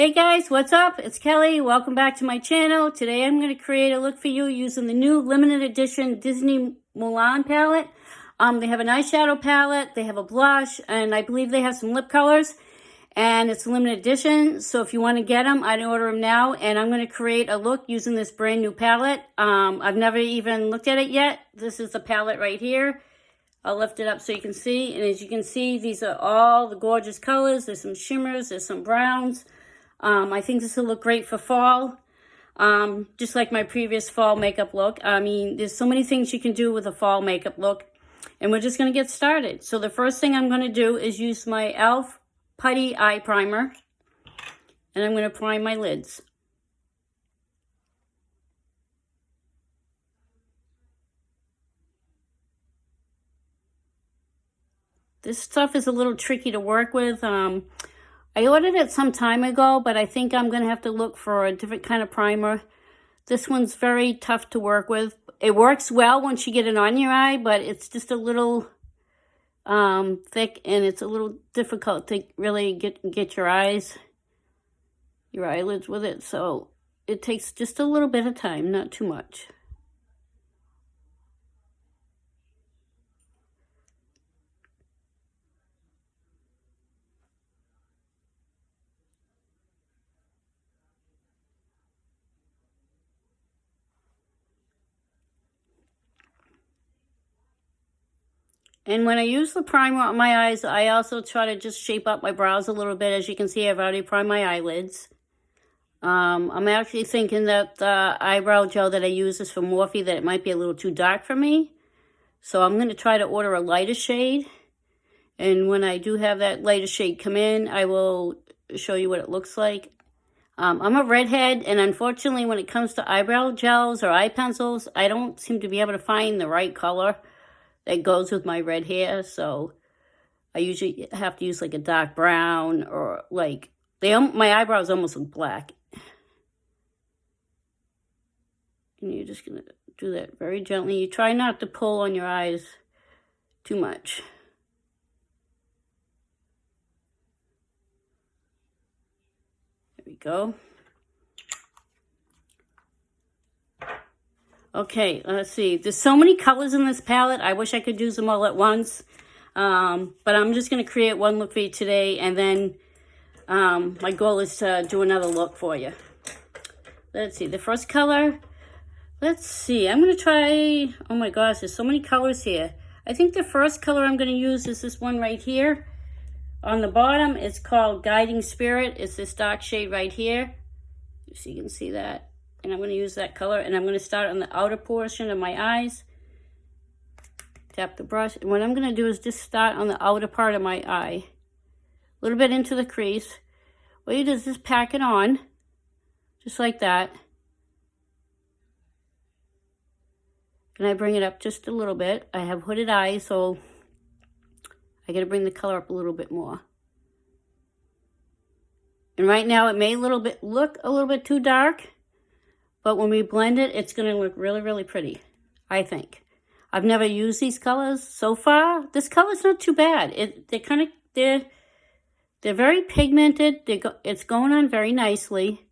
Hey guys, what's up? It's Kelly. Welcome back to my channel. Today I'm going to create a look for you using the new limited edition Disney Mulan palette. They have an eyeshadow palette, they have a blush, and I believe they have some lip colors. And it's a limited edition, so if you want to get them, I'd order them now. And I'm going to create a look using this brand new palette. I've never even looked at it yet. This is the palette right here. I'll lift it up so you can see. And as you can see, these are all the gorgeous colors. There's some shimmers, there's some browns. I think this will look great for fall, just like my previous fall makeup look. I mean, there's so many things you can do with a fall makeup look, and we're just going to get started. So the first thing I'm going to do is use my e.l.f. Putty Eye Primer, and I'm going to prime my lids. This stuff is a little tricky to work with. I ordered it some time ago, but I think I'm going to have to look for a different kind of primer. This one's very tough to work with. It works well once you get it on your eye, but it's just a little thick, and it's a little difficult to really get your eyelids with it. So it takes just a little bit of time, not too much. And when I use the primer on my eyes, I also try to just shape up my brows a little bit. As you can see, I've already primed my eyelids. I'm actually thinking that the eyebrow gel that I use is from Morphe, that it might be a little too dark for me. So I'm going to try to order a lighter shade. And when I do have that lighter shade come in, I will show you what it looks like. I'm a redhead, and unfortunately, when it comes to eyebrow gels or eye pencils, I don't seem to be able to find the right color that goes with my red hair. So I usually have to use like a dark brown, or like my eyebrows almost look black. And you're just gonna do that very gently. You try not to pull on your eyes too much. There we go. Okay, let's see. There's so many colors in this palette. I wish I could use them all at once. But I'm just going to create one look for you today, and then my goal is to do another look for you. Let's see. The first color, let's see. I'm going to try, oh my gosh, there's so many colors here. I think the first color I'm going to use is this one right here. On the bottom, it's called Guiding Spirit. It's this dark shade right here. So you can see that. And I'm going to use that color, and I'm going to start on the outer portion of my eyes. Tap the brush, and what I'm going to do is just start on the outer part of my eye. A little bit into the crease. What you do is just pack it on, just like that. And I bring it up just a little bit. I have hooded eyes, so I got to bring the color up a little bit more. And right now it may look a little bit too dark. But when we blend it, it's going to look really, really pretty, I think. I've never used these colors so far. This color's not too bad. They're very pigmented. It's going on very nicely.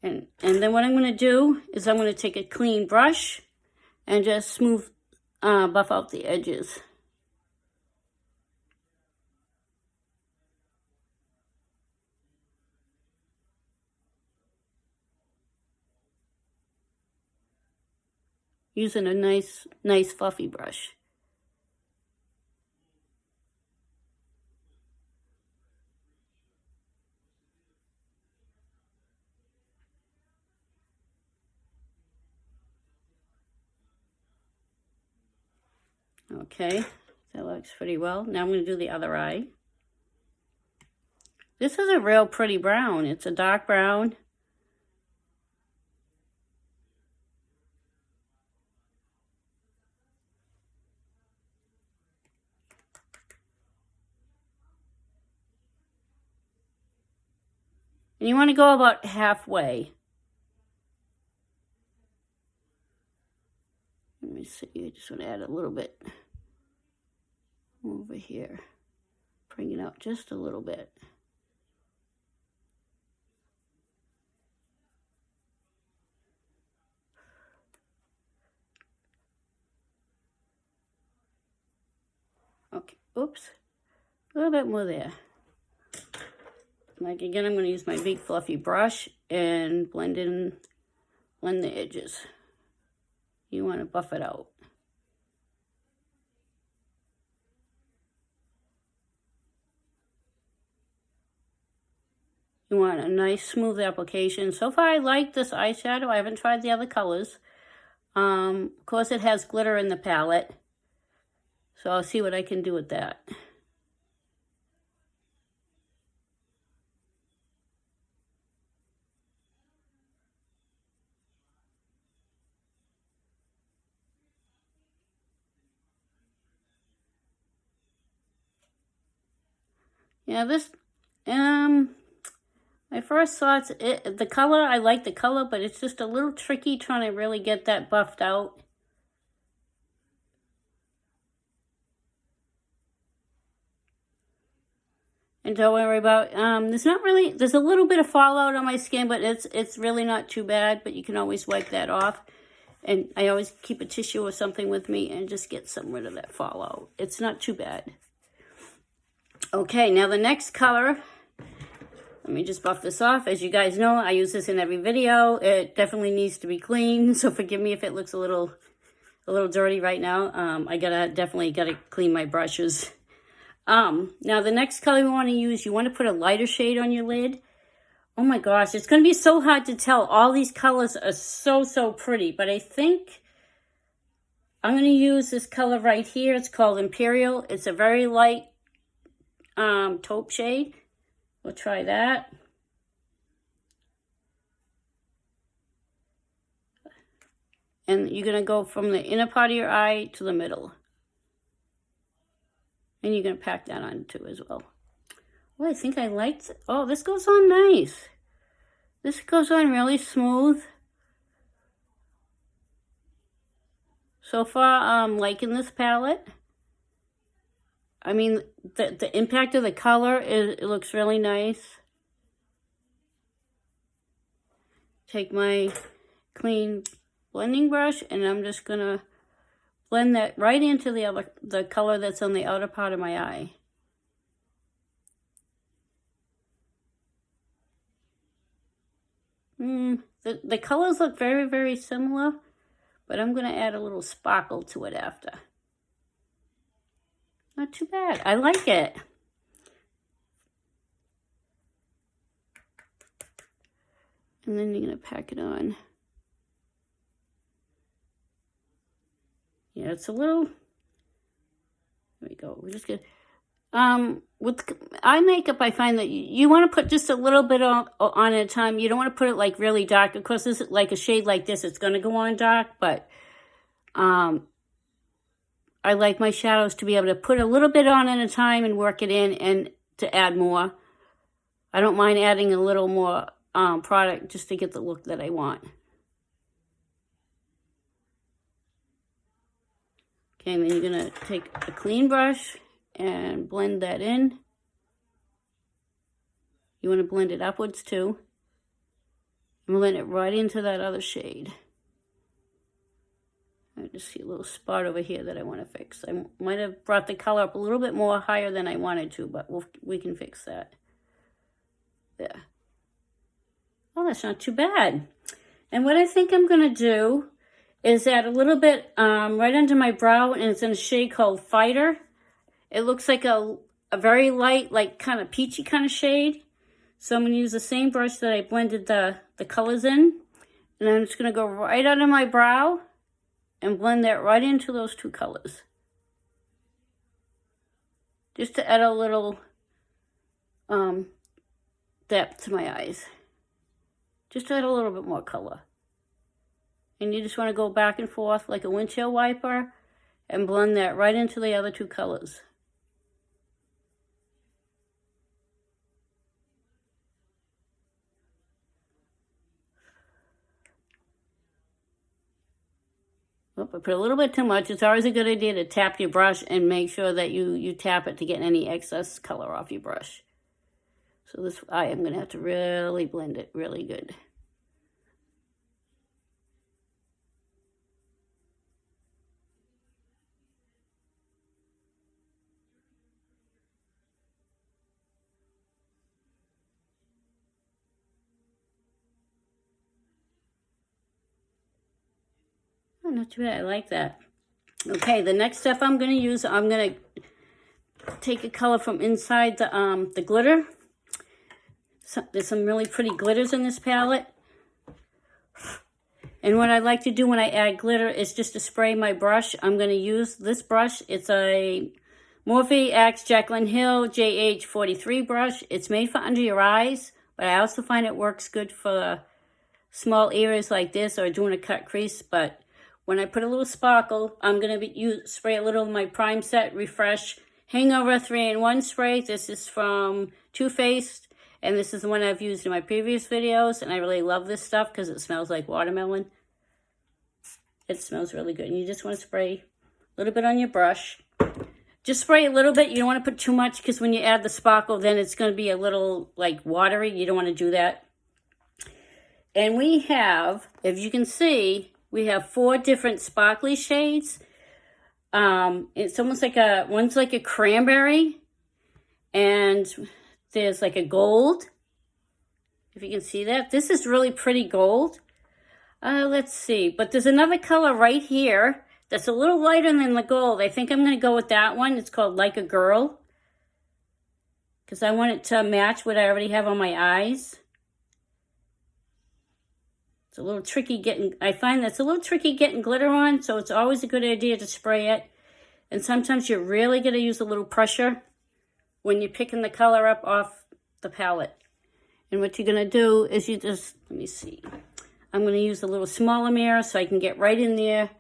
And then what I'm going to do is I'm going to take a clean brush and just smooth, buff out the edges. Using a nice fluffy brush. Okay, that looks pretty well. Now I'm going to do the other eye. This is a real pretty brown. It's a dark brown. And you want to go about halfway. me see, I just want to add a little bit over here. Bring it out just a little bit. Okay, oops, a little bit more there. Like again, I'm going to use my big fluffy brush and blend the edges. You want to buff it out. You want a nice smooth application. So far I like this eyeshadow. I haven't tried the other colors. Of course it has glitter in the palette. So I'll see what I can do with that. Yeah, this, my first thoughts, the color, I like the color, but it's just a little tricky trying to really get that buffed out. And don't worry about, there's a little bit of fallout on my skin, but it's really not too bad, but you can always wipe that off. And I always keep a tissue or something with me and just get some rid of that fallout. It's not too bad. Okay, now the next color, let me just buff this off. As you guys know, I use this in every video. It definitely needs to be clean, so forgive me if it looks a little dirty right now. I definitely gotta clean my brushes. Now the next color we want to use, you want to put a lighter shade on your lid. Oh my gosh, it's going to be so hard to tell. All these colors are so pretty, but I think I'm going to use this color right here. It's called Imperial. It's a very light taupe shade. We'll try that. And you're going to go from the inner part of your eye to the middle. And you're going to pack that on too as well. Well, I think I liked it. Oh, this goes on nice. This goes on really smooth. So far, I'm liking this palette. I mean, the impact of the color, it looks really nice. Take my clean blending brush and I'm just going to blend that right into the color that's on the outer part of my eye. The colors look very similar, but I'm going to add a little sparkle to it after. Not too bad. I like it. And then you're going to pack it on. Yeah, it's a little, there we go. We're just going to, with eye makeup, I find that you want to put just a little bit on at a time. You don't want to put it like really dark. Of course, this is like a shade like this, it's going to go on dark, but I like my shadows to be able to put a little bit on at a time and work it in and to add more. I don't mind adding a little more product just to get the look that I want. Okay, and then you're going to take a clean brush and blend that in. You want to blend it upwards too. And blend it right into that other shade. I just see a little spot over here that I want to fix. I might have brought the color up a little bit more higher than I wanted to, but we can fix that. There. Oh, that's not too bad. And what I think I'm going to do is add a little bit right under my brow, and it's in a shade called Fighter. It looks like a very light, like kind of peachy kind of shade. So I'm going to use the same brush that I blended the colors in. And I'm just going to go right under my brow and blend that right into those two colors. Just to add a little depth to my eyes. Just to add a little bit more color. And you just want to go back and forth like a windshield wiper and blend that right into the other two colors. Oh, I put a little bit too much. It's always a good idea to tap your brush and make sure that you tap it to get any excess color off your brush. So this, I am going to have to really blend it really good. Oh, not too bad. I like that. Okay, the next stuff I'm going to use, I'm going to take a color from inside the glitter. So, there's some really pretty glitters in this palette. And what I like to do when I add glitter is just to spray my brush. I'm going to use this brush. It's a Morphe X Jaclyn Hill JH43 brush. It's made for under your eyes, but I also find it works good for small areas like this or doing a cut crease. But when I put a little sparkle, I'm going to spray a little of my Prime Set Refresh Hangover 3-in-1 spray. This is from Too Faced, and this is the one I've used in my previous videos, and I really love this stuff because it smells like watermelon. It smells really good, and you just want to spray a little bit on your brush. Just spray a little bit. You don't want to put too much because when you add the sparkle, then it's going to be a little, like, watery. You don't want to do that. And we have, if you can see, we have 4 different sparkly shades. It's almost like one's like a cranberry, and there's like a gold, if you can see that. This is really pretty gold. Let's see, but there's another color right here that's a little lighter than the gold. I think I'm going to go with that one. It's called Like a Girl, because I want it to match what I already have on my eyes. It's a little tricky getting, I find that's a little tricky getting glitter on, so it's always a good idea to spray it. And sometimes you're really going to use a little pressure when you're picking the color up off the palette. And what you're going to do is you just, let me see. I'm going to use a little smaller mirror so I can get right in there.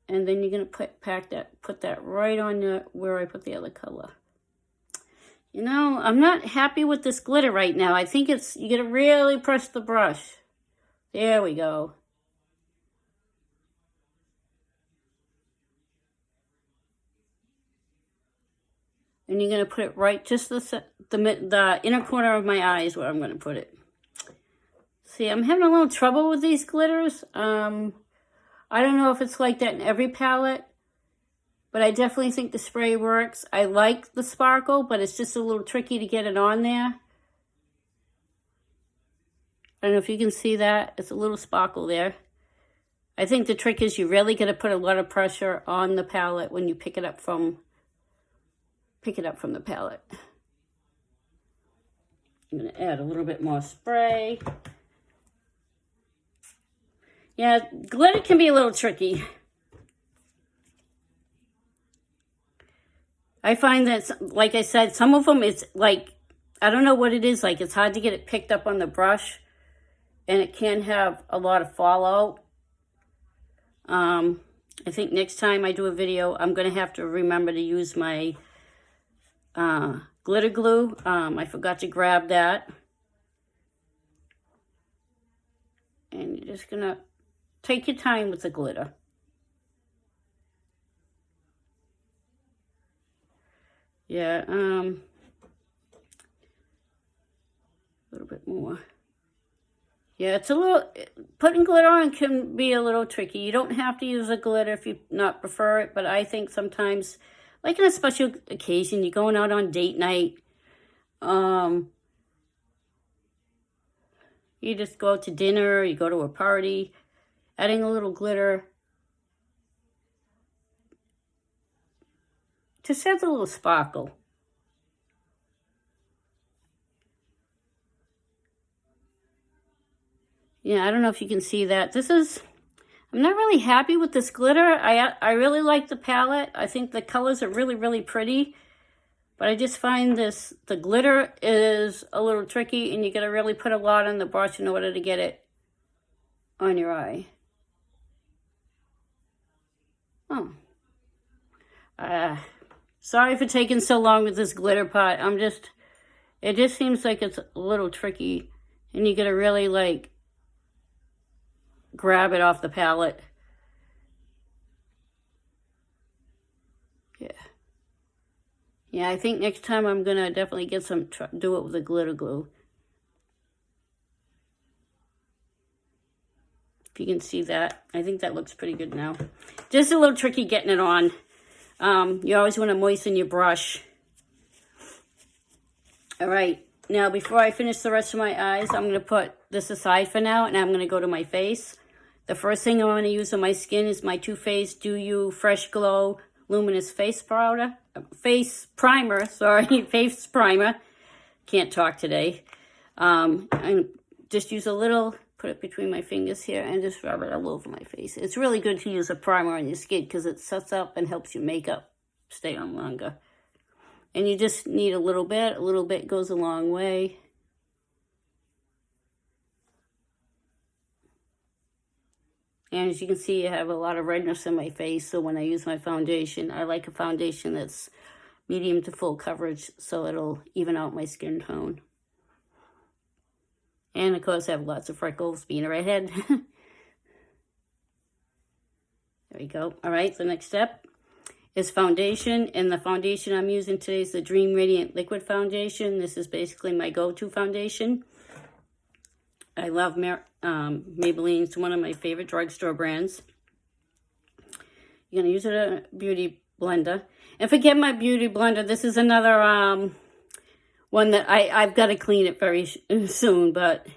And then you're going to put that right on where I put the other color. You know, I'm not happy with this glitter right now. I think it's, you got to really press the brush. There we go. And you're going to put it right just the inner corner of my eyes where I'm going to put it. See, I'm having a little trouble with these glitters. I don't know if it's like that in every palette, but I definitely think the spray works. I like the sparkle, but it's just a little tricky to get it on there. I don't know if you can see that. It's a little sparkle there. I think the trick is you really got to put a lot of pressure on the palette when you pick it up from the palette. I'm going to add a little bit more spray. Yeah, glitter can be a little tricky. I find that, like I said, some of them, it's like, I don't know what it is, like it's hard to get it picked up on the brush. And it can have a lot of fallout. I think next time I do a video, I'm going to have to remember to use my glitter glue. I forgot to grab that. And you're just going to take your time with the glitter. Yeah, a little bit more. Yeah, it's a little, putting glitter on can be a little tricky. You don't have to use a glitter if you not prefer it, but I think sometimes, like on a special occasion, you're going out on date night, you just go out to dinner, you go to a party, adding a little glitter just adds a little sparkle. Yeah, I don't know if you can see that. This is, I'm not really happy with this glitter. I really like the palette. I think the colors are really, really pretty. But I just find the glitter is a little tricky, and you got to really put a lot on the brush in order to get it on your eye. Oh. Sorry for taking so long with this glitter part. It just seems like it's a little tricky, and you got to really, like, grab it off the palette. Yeah, I think next time I'm going to definitely get some, do it with a glitter glue. If you can see that, I think that looks pretty good now. Just a little tricky getting it on. You always want to moisten your brush. All right, now before I finish the rest of my eyes, I'm going to put this aside for now, and I'm going to go to my face. The first thing I'm going to use on my skin is my Too Faced Do You Fresh Glow Luminous Face Primer. Face Primer. Can't talk today. And just use a little, put it between my fingers here, and just rub it all over my face. It's really good to use a primer on your skin because it sets up and helps your makeup stay on longer. And you just need a little bit goes a long way. And as you can see, I have a lot of redness in my face, so when I use my foundation, I like a foundation that's medium to full coverage, so it'll even out my skin tone. And of course, I have lots of freckles, being a redhead. There we go. All right, the next step is foundation, and the foundation I'm using today is the Dream Radiant Liquid Foundation. This is basically my go-to foundation. I love Maybelline. It's one of my favorite drugstore brands. You're going to use it in a beauty blender. And forget my beauty blender. This is another one that I've got to clean it very soon, but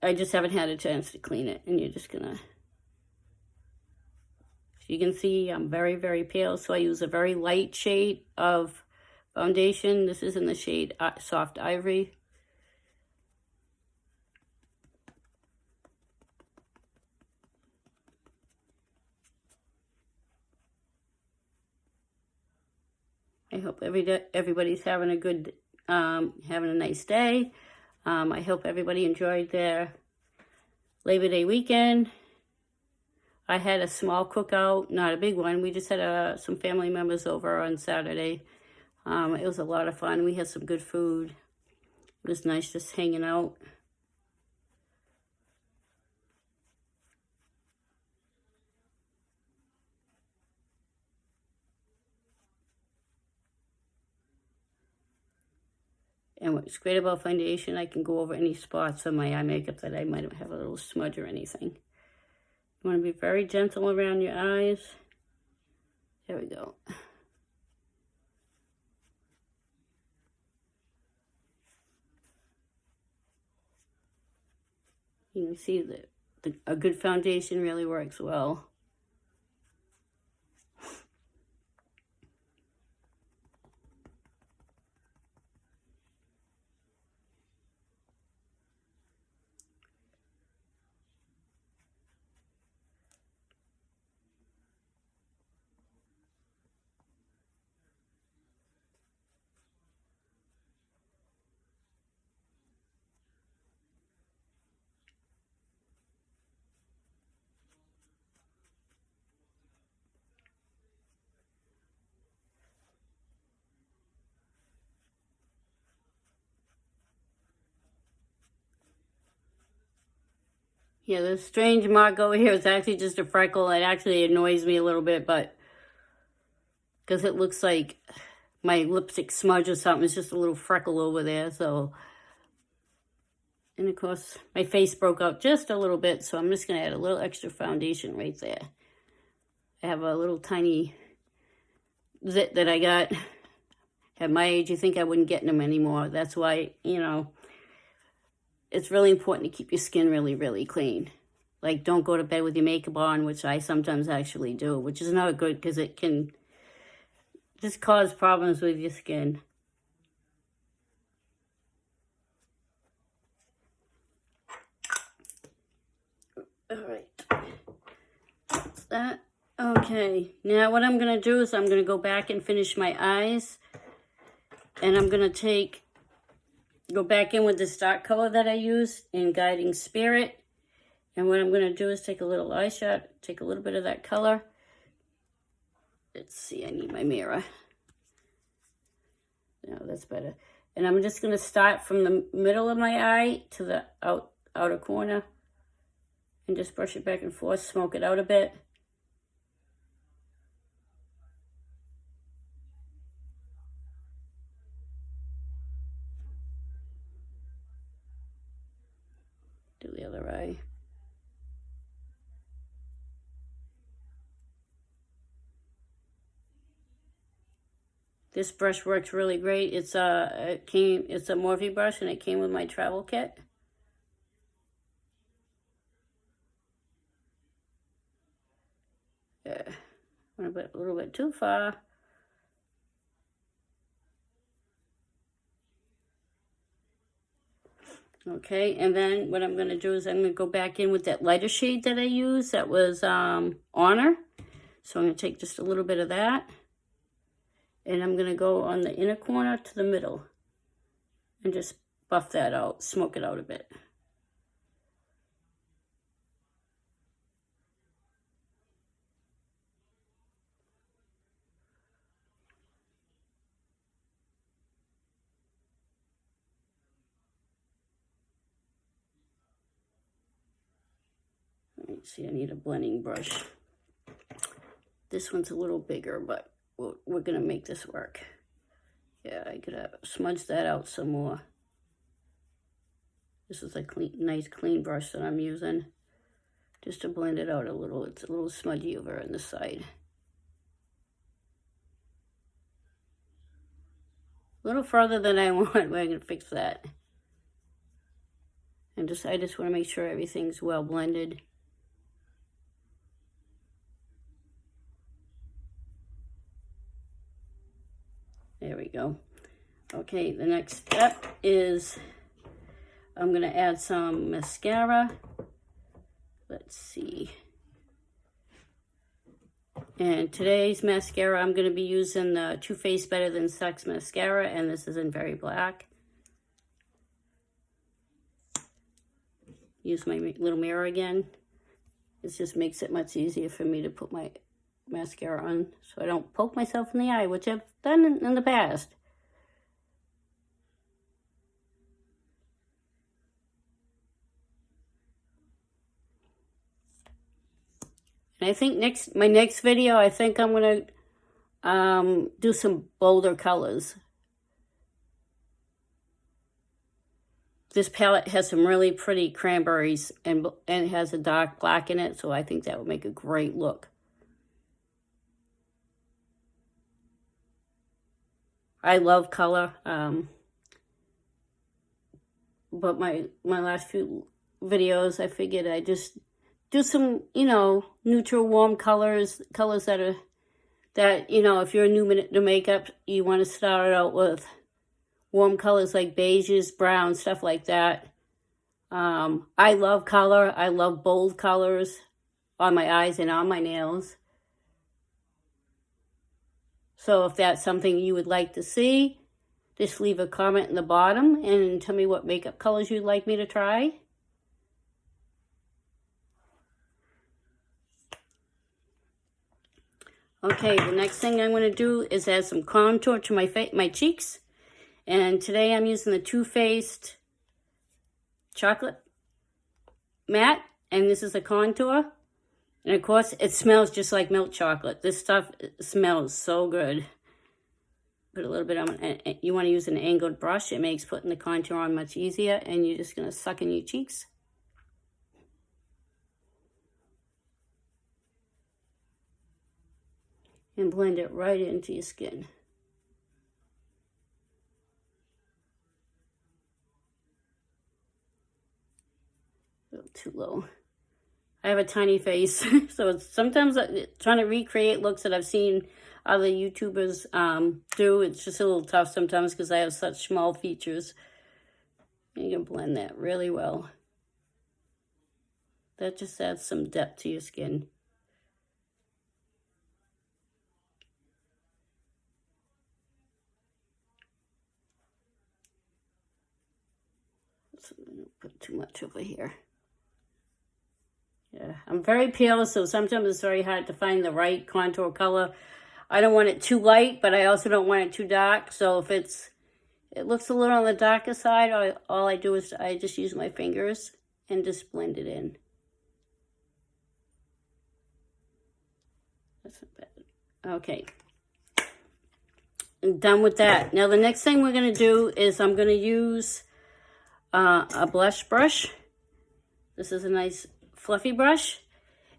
I just haven't had a chance to clean it. And you're just going to... You can see I'm very, very pale, so I use a very light shade of foundation. This is in the shade Soft Ivory. I hope everybody's having a good, having a nice day. I hope everybody enjoyed their Labor Day weekend. I had a small cookout, not a big one. We just had some family members over on Saturday. It was a lot of fun. We had some good food. It was nice just hanging out. And what's great about foundation, I can go over any spots on my eye makeup that I might have a little smudge or anything. You want to be very gentle around your eyes. There we go. You can see that a good foundation really works well. Yeah, this strange mark over here is actually just a freckle. It actually annoys me a little bit, but because it looks like my lipstick smudge or something. It's just a little freckle over there, so. And of course, my face broke out just a little bit, so I'm just going to add a little extra foundation right there. I have a little tiny zit that I got. At my age, you think I wouldn't get them anymore. That's why, you know, it's really important to keep your skin really, really clean. Like, don't go to bed with your makeup on, which I sometimes actually do, which is not good because it can just cause problems with your skin. All right. That's that. Okay. Now what I'm going to do is I'm going to go back and finish my eyes. And I'm going to go back in with this dark color that I used in Guiding Spirit. And what I'm going to do is take a little eyeshadow, take a little bit of that color. Let's see, I need my mirror. No, that's better. And I'm just going to start from the middle of my eye to the outer corner. And just brush it back and forth, smoke it out a bit. do the other eye. This brush works really great. It's a Morphe brush, and it came with my travel kit. Yeah, went a little bit too far. Okay, and then what I'm going to do is I'm going to go back in with that lighter shade that I used. That was Honor. So I'm going to take just a little bit of that. And I'm going to go on the inner corner to the middle. And just buff that out, smoke it out a bit. See, I need a blending brush. This one's a little bigger, but we're gonna make this work. Yeah, I gotta smudge that out some more. This is a nice clean brush that I'm using just to blend it out a little. It's a little smudgy over on this side. A little further than I want. We're gonna fix that. And I just want to make sure everything's well blended. There we go. Okay, the next step is I'm going to add some mascara. Let's see. And today's mascara, I'm going to be using the Too Faced Better Than Sex mascara, and this is in Very Black. Use my little mirror again. This just makes it much easier for me to put my mascara on so I don't poke myself in the eye, which I've done in the past. And I think my next video, I think I'm going to do some bolder colors. This palette has some really pretty cranberries and it has a dark black in it, so I think that would make a great look. I love color, but my last few videos, I figured I'd just do some, neutral, warm colors that if you're new to makeup, you want to start out with warm colors like beiges, browns, stuff like that. I love color. I love bold colors on my eyes and on my nails. So if that's something you would like to see, just leave a comment in the bottom and tell me what makeup colors you'd like me to try. Okay, the next thing I'm going to do is add some contour to my cheeks. And today I'm using the Too Faced Chocolate Matte, and this is a contour. And of course, it smells just like milk chocolate. This stuff smells so good. Put a little bit on, you want to use an angled brush. It makes putting the contour on much easier, and you're just going to suck in your cheeks. And blend it right into your skin. A little too low. I have a tiny face, so it's sometimes trying to recreate looks that I've seen other YouTubers do. It's just a little tough sometimes because I have such small features. And you can blend that really well. That just adds some depth to your skin. So I'm going to put too much over here. Yeah, I'm very pale, so sometimes it's very hard to find the right contour color. I don't want it too light, but I also don't want it too dark. So if it looks a little on the darker side, all I do is I just use my fingers and just blend it in. That's not bad. Okay. I'm done with that. Now the next thing we're going to do is I'm going to use a blush brush. This is a nice fluffy brush.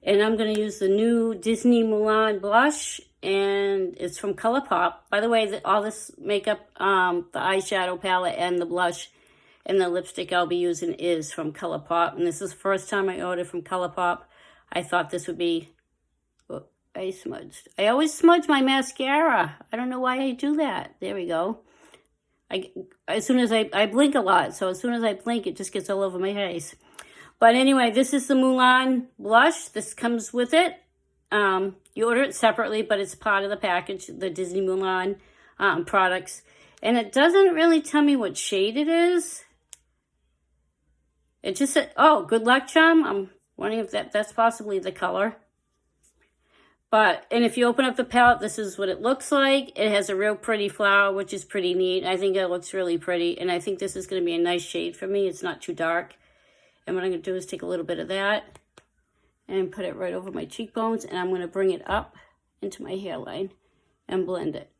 And I'm going to use the new Disney Mulan blush, and it's from Colorpop. By the way, all this makeup, the eyeshadow palette and the blush and the lipstick I'll be using is from Colorpop. And this is the first time I ordered from Colorpop. I thought this would be... Oh, I smudged. I always smudge my mascara. I don't know why I do that. There we go. As soon as I blink a lot, so as soon as I blink, it just gets all over my face. But anyway, this is the Mulan blush. This comes with it. You order it separately, but it's part of the package, the Disney Mulan products. And it doesn't really tell me what shade it is. It just said, oh, good luck charm. I'm wondering if that's possibly the color. And if you open up the palette, this is what it looks like. It has a real pretty flower, which is pretty neat. I think it looks really pretty. And I think this is going to be a nice shade for me. It's not too dark. And what I'm going to do is take a little bit of that and put it right over my cheekbones. And I'm going to bring it up into my hairline and blend it.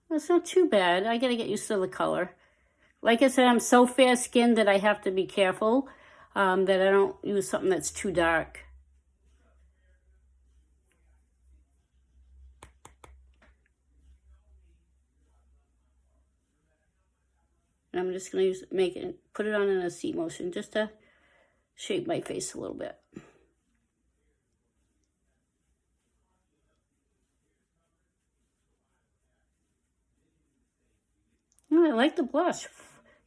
It's not too bad. I got to get used to the color. Like I said, I'm so fair-skinned that I have to be careful that I don't use something that's too dark. And I'm just going to put it on in a C motion just to shape my face a little bit. Oh, I like the blush.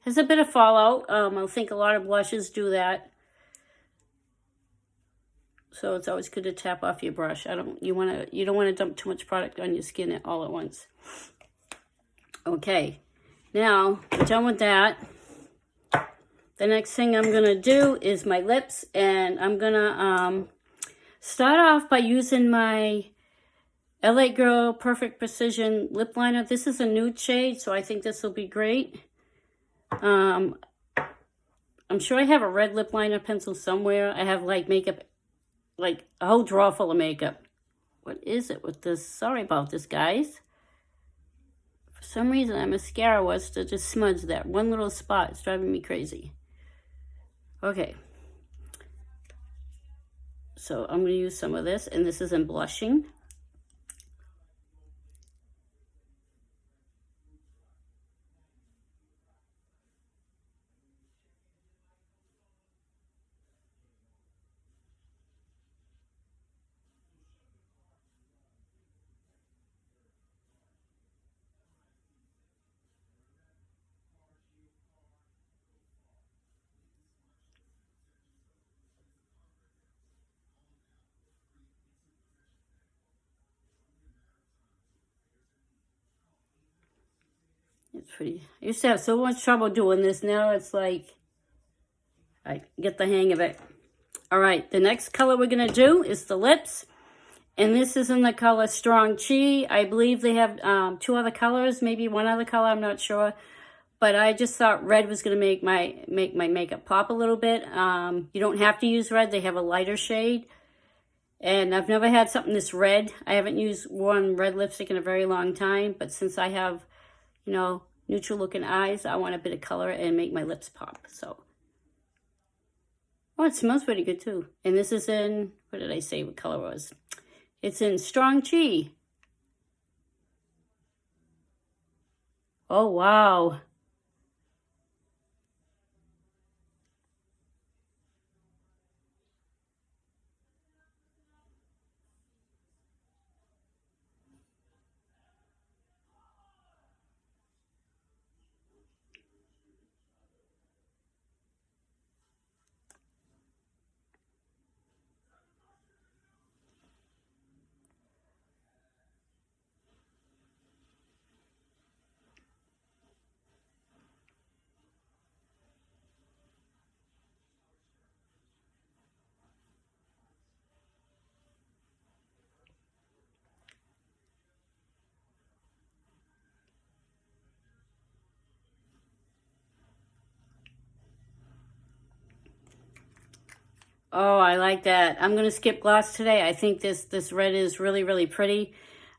Has a bit of fallout. I think a lot of blushes do that. So it's always good to tap off your brush. You don't want to dump too much product on your skin all at once. Okay. Now, we're done with that. The next thing I'm going to do is my lips. And I'm going to start off by using my LA Girl Perfect Precision Lip Liner. This is a nude shade, so I think this will be great. I'm sure I have a red lip liner pencil somewhere. I have, like, makeup, like, a whole drawer full of makeup. What is it with this? Sorry about this, guys. For some reason, my mascara was to just smudge that one little spot. It's driving me crazy. Okay. So I'm going to use some of this, and this is in Blushing. It's pretty. I used to have so much trouble doing this. Now it's like, I get the hang of it. All right, the next color we're going to do is the lips. And this is in the color Strong Chi. I believe they have 2 other colors, maybe 1 other color, I'm not sure. But I just thought red was going to make my makeup pop a little bit. You don't have to use red. They have a lighter shade. And I've never had something this red. I haven't worn red lipstick in a very long time. But since I have, you know, neutral looking eyes, I want a bit of color and make my lips pop. So, oh, it smells pretty good too. And this is in, what did I say what color it was? It's in Strong Chi. Oh, wow. Oh, I like that. I'm going to skip gloss today. I think this red is really, really pretty.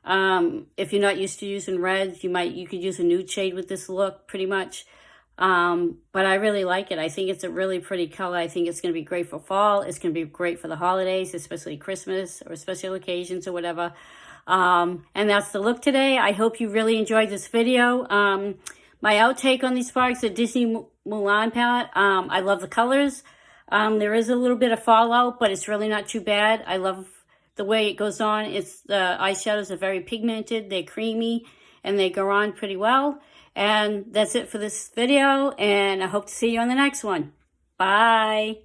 If you're not used to using reds, you could use a nude shade with this look, pretty much. But I really like it. I think it's a really pretty color. I think it's going to be great for fall. It's going to be great for the holidays, especially Christmas or special occasions or whatever. And that's the look today. I hope you really enjoyed this video. My outtake on these products, the Disney Mulan palette, I love the colors. There is a little bit of fallout, but it's really not too bad. I love the way it goes on. The eyeshadows are very pigmented. They're creamy and they go on pretty well. And that's it for this video, and I hope to see you on the next one. Bye.